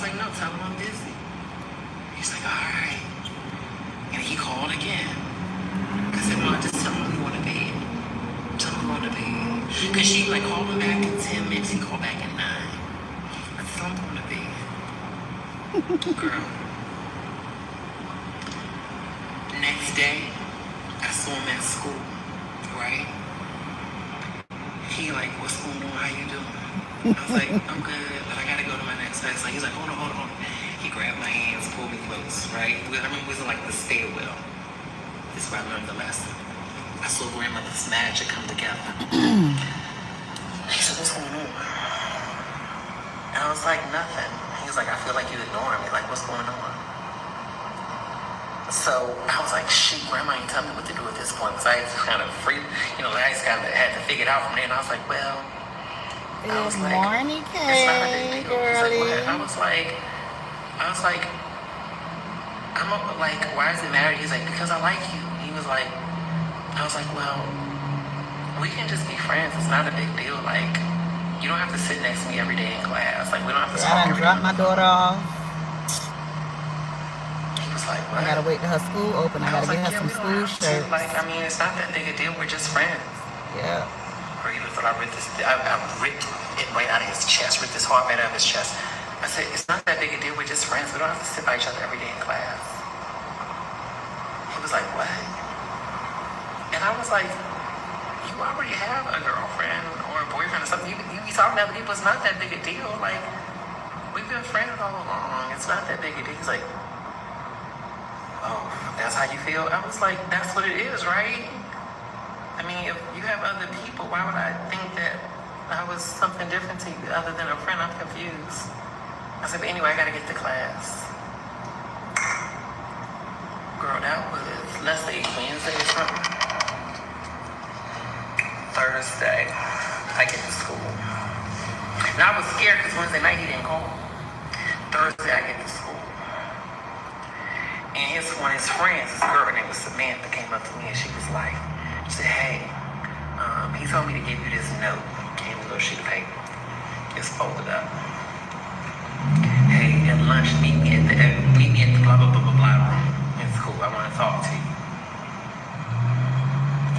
was like, no, tell him I'm busy. He's like, all right. And he called again. I said, no, just tell him I'm going to bed. Tell him I'm going to bed. Because she like called him back in 10 minutes. He called back at 9. I said, I'm going to bed. Girl. Next day, I saw him at school, right? He like, what's going on? How you doing? I was like, I'm good, but I gotta go to my next lesson. He's like, hold on. He grabbed my hands, pulled me close, right? I remember we was in like the stairwell. This is where I learned the lesson. I saw grandmother's magic come together. He said, what's going on? And I was like, nothing. He was like, I feel like you ignoring me. Like, what's going on? So I was like, shit, grandma ain't tell me what to do at this point. Because I kind of I just kind of had to figure it out from there. And I was like, well, Good morning, Kay, girlie. I was like, I'm like, why is it matter? He's like, because I like you. He was like, I was like, well, we can just be friends. It's not a big deal. Like, you don't have to sit next to me every day in class. Like, we don't have to talk every day. I done dropped my daughter off. Like, I gotta wait till her school open. I gotta get her some school shirts. Like, I mean, it's not that big a deal. We're just friends. Yeah. Or even thought I ripped it right out of his chest, ripped his heart right out of his chest. I said, it's not that big a deal. We're just friends. We don't have to sit by each other every day in class. He was like, what? And I was like, you already have a girlfriend or a boyfriend or something. You be talking to other people. It's not that big a deal. Like, we've been friends all along. It's not that big a deal. He's like, oh, that's how you feel? I was like, that's what it is, right? I mean, if you have other people, why would I think that I was something different to you other than a friend? I'm confused. I said, but anyway, I gotta get to class. Girl, that was, let's say Wednesday or something. Thursday, I get to school. Now I was scared because Wednesday night he didn't call. Thursday, I get to school. And one of his friends, this girl, her name was Samantha, came up to me and she said, hey, he told me to give you this note. Gave me a little sheet of paper. It's folded up. Hey, at lunch, meet me at the blah, blah, blah, blah, blah room in school. I want to talk to you.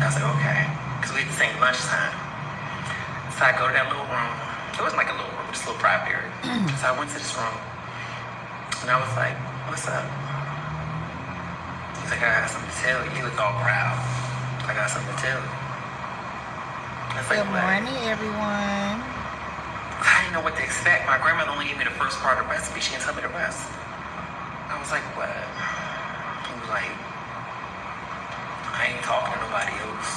I said, okay. Because we had the same lunchtime. So I go to that little room. It wasn't like a little room, just a little private area. So I went to this room. And I was like, what's up? He's like, I got something to tell you. He looked all proud. I got something to tell you. Good morning, everyone. I didn't know what to expect. My grandmother only gave me the first part of the recipe. She didn't tell me the rest. I was like, what? He was like, I ain't talking to nobody else.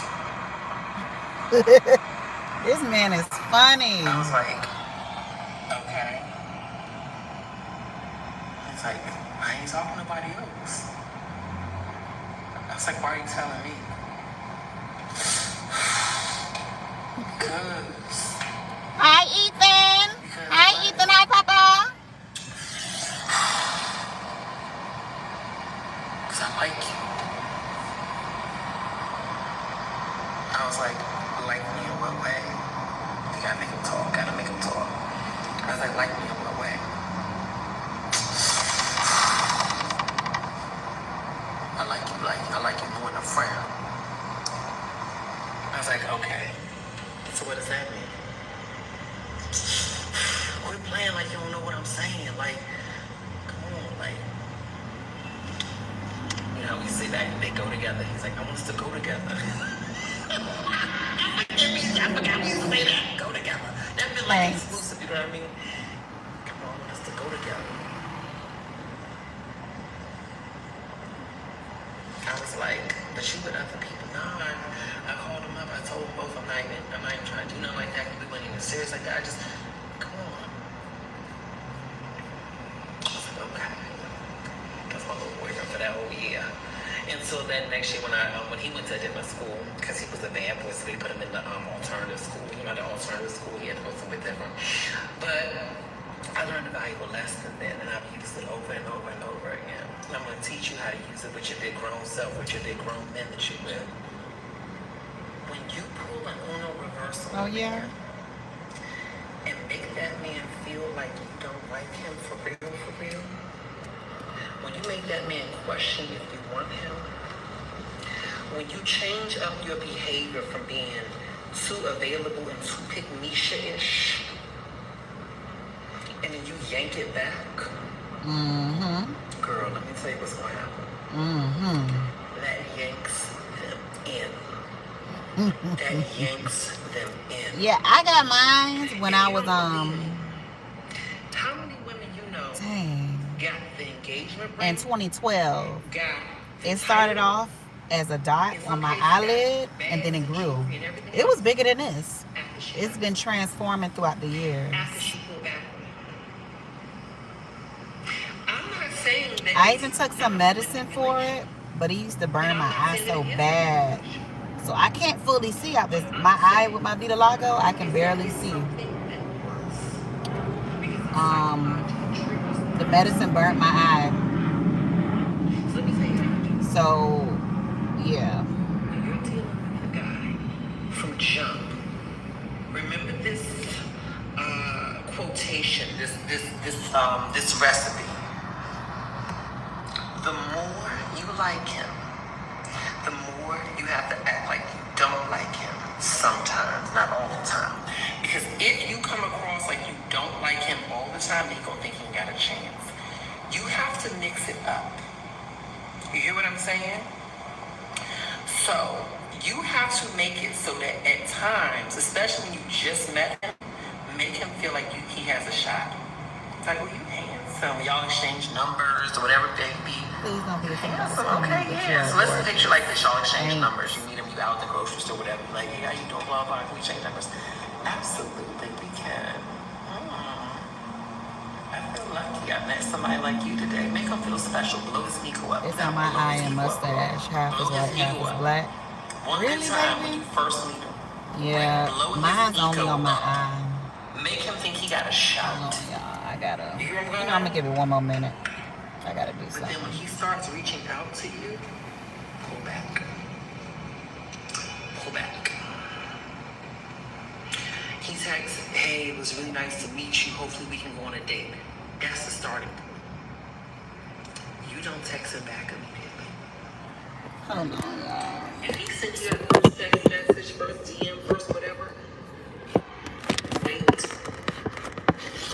This man is funny. I was like, okay. He's like, I ain't talking to nobody else. I was like, why are you telling me? Because. Hi, Ethan. Hi, Ethan. Hi, Papa. Because I like you. I was like me in what way? You gotta make him talk. I was like me in what way? I like you more than a friend. I was like, okay. So what does that mean? Quit playing like you don't know what I'm saying. Like, come on, like. You know, we say that they go together. He's like, I want us to go together. I forgot we used to say that. Go together. That meant like exclusive, you know what I mean? Come on, I want us to go together. I was like, but you with other people? No, I called them up. I told them both I'm not even trying to do nothing like that. We weren't even serious like that. I just, come on. I was like, okay. That's my little boyfriend for that whole year. And so that next year when he went to a different school, because he was a bad boy, so they put him in the alternative school. You know, the alternative school, he had to go somewhere different. But I learned a valuable lesson then, and I've used it over and over and over again. I'm going to teach you how to use it with your big grown self, with your big grown men that you're with. When you pull an Uno reversal and make that man feel like you don't like him for real, that man question if you want him, when you change up your behavior from being too available and too pick-me-ish, and then you yank it back, girl, let me tell you what's going to happen. That yanks them in. That yanks them in. Yeah, I got mine when I was How many women you know got the engagement ring? in 2012. Got It started off as a dot on my eyelid, and then it grew. It was bigger than this. It's been transforming throughout the years. after she pulled back. I'm not saying that I even took some medicine for it, but it used to burn my eye so bad. So I can't fully see out this. My eye with my Vitiligo, I can barely see. The medicine burnt my eye. So, yeah. When you're dealing with a guy from jump, remember this quotation, this recipe. The more you like him, the more you have to act like you don't like him. Sometimes, not all the time. Because if you come across like you don't like him all the time, then you're gonna think he got a chance. You have to mix it up. You hear what I'm saying? So you have to make it so that at times, especially when you just met him, make him feel like he has a shot. It's like, well, you handsome. Y'all exchange numbers or whatever they be. Please don't be offended. Handsome, okay, yeah. So let's picture like this. Y'all exchange numbers. You meet him, you out at the grocery store, whatever. You're like, hey, how you doing? Blah, blah. Can we change numbers? Absolutely, we can. I feel lucky I met somebody like you today. Make him feel special. Blow his ego up. It's on my eye and mustache. Half is white, half is black. Really, baby? When you first meet him. Yeah, mine's only on my eye. Make him think he got a shot. Hold on, y'all. I gotta, I'm gonna give it one more minute. I gotta do But something. then when he starts reaching out to you, pull back. Pull back. He texts, hey, it was really nice to meet you. Hopefully we can go on a date. That's the starting point. You don't text him back immediately. Hold on, y'all. If he sends you a first text message, first DM, first whatever, wait.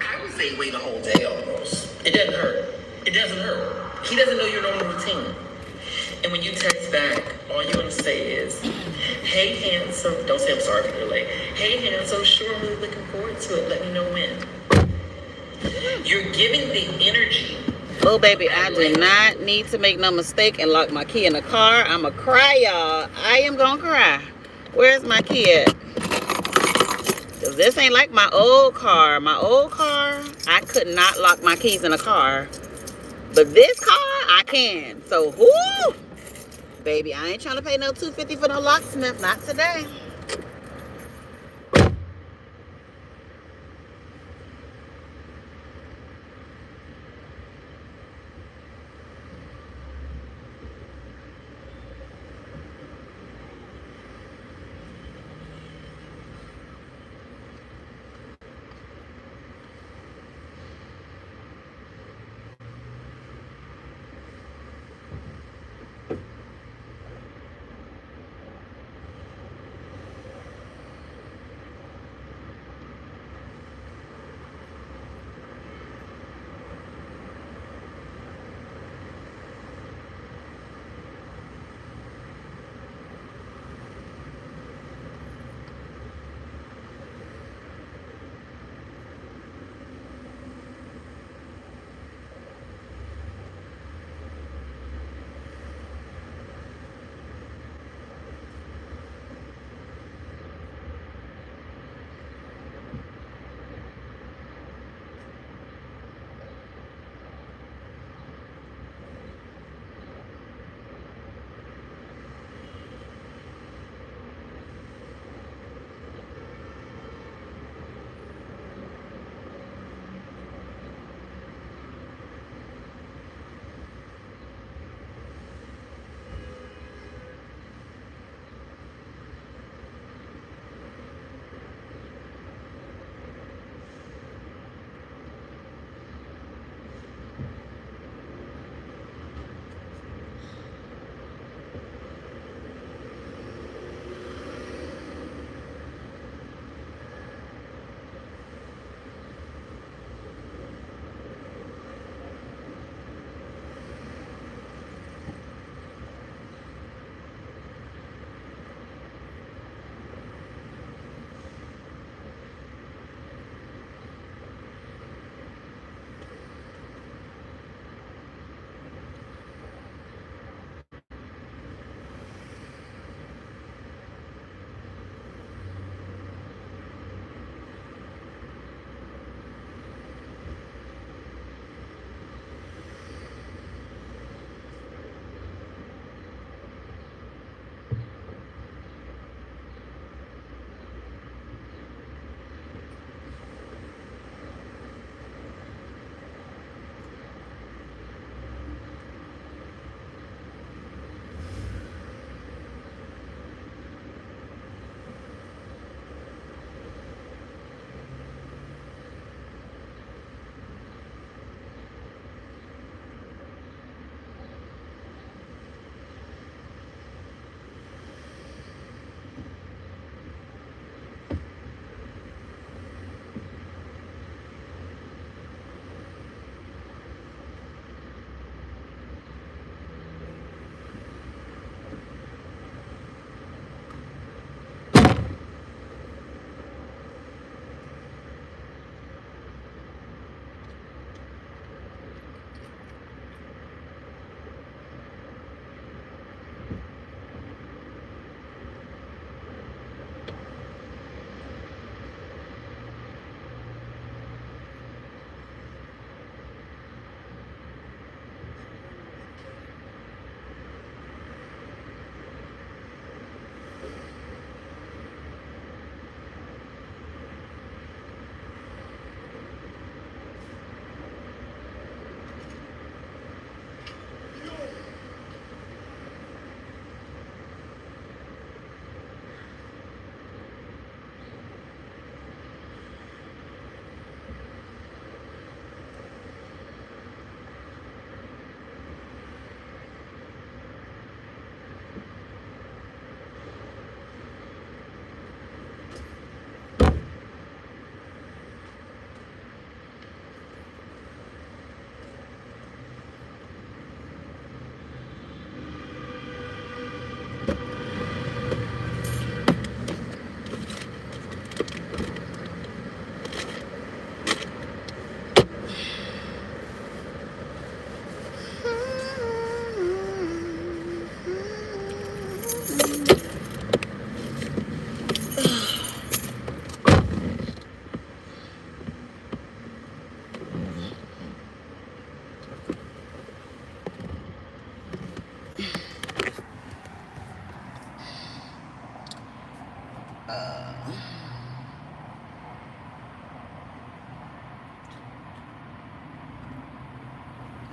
I would say wait a whole day almost. It doesn't hurt. It doesn't hurt. He doesn't know your normal routine. And when you text back, all you're going to say is, hey, handsome. Don't say I'm sorry for the delay. Hey, handsome. Sure, I'm really looking forward to it. Let me know when. You're giving the energy. Oh, baby, I do not need to make no mistake and lock my key in the car. I'm going to cry, y'all. I am going to cry. Where's my key at? Because this ain't like my old car. My old car, I could not lock my keys in a car. But this car, I can. So, whoo! Baby, I ain't trying to pay no $250 for no locksmith. Not today.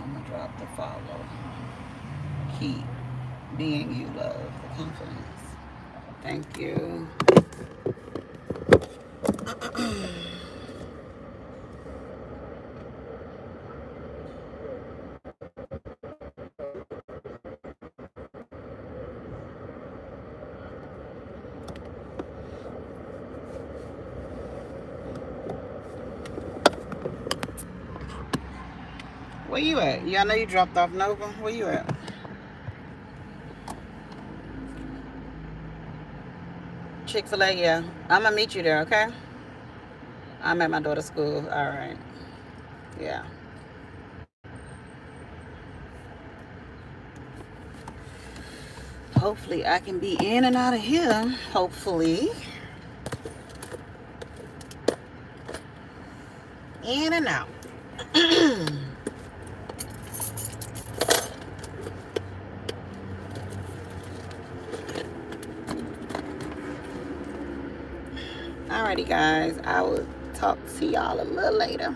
I'm gonna drop the follow. Keep being you, love the confidence. Thank you. Where you at? Yeah, I know you dropped off Nova. Where you at? Chick-fil-A, yeah. I'm gonna meet you there, okay? I'm at my daughter's school. All right. Yeah. Hopefully I can be in and out of here. Hopefully. In and out. Alrighty, guys. I will talk to y'all a little later.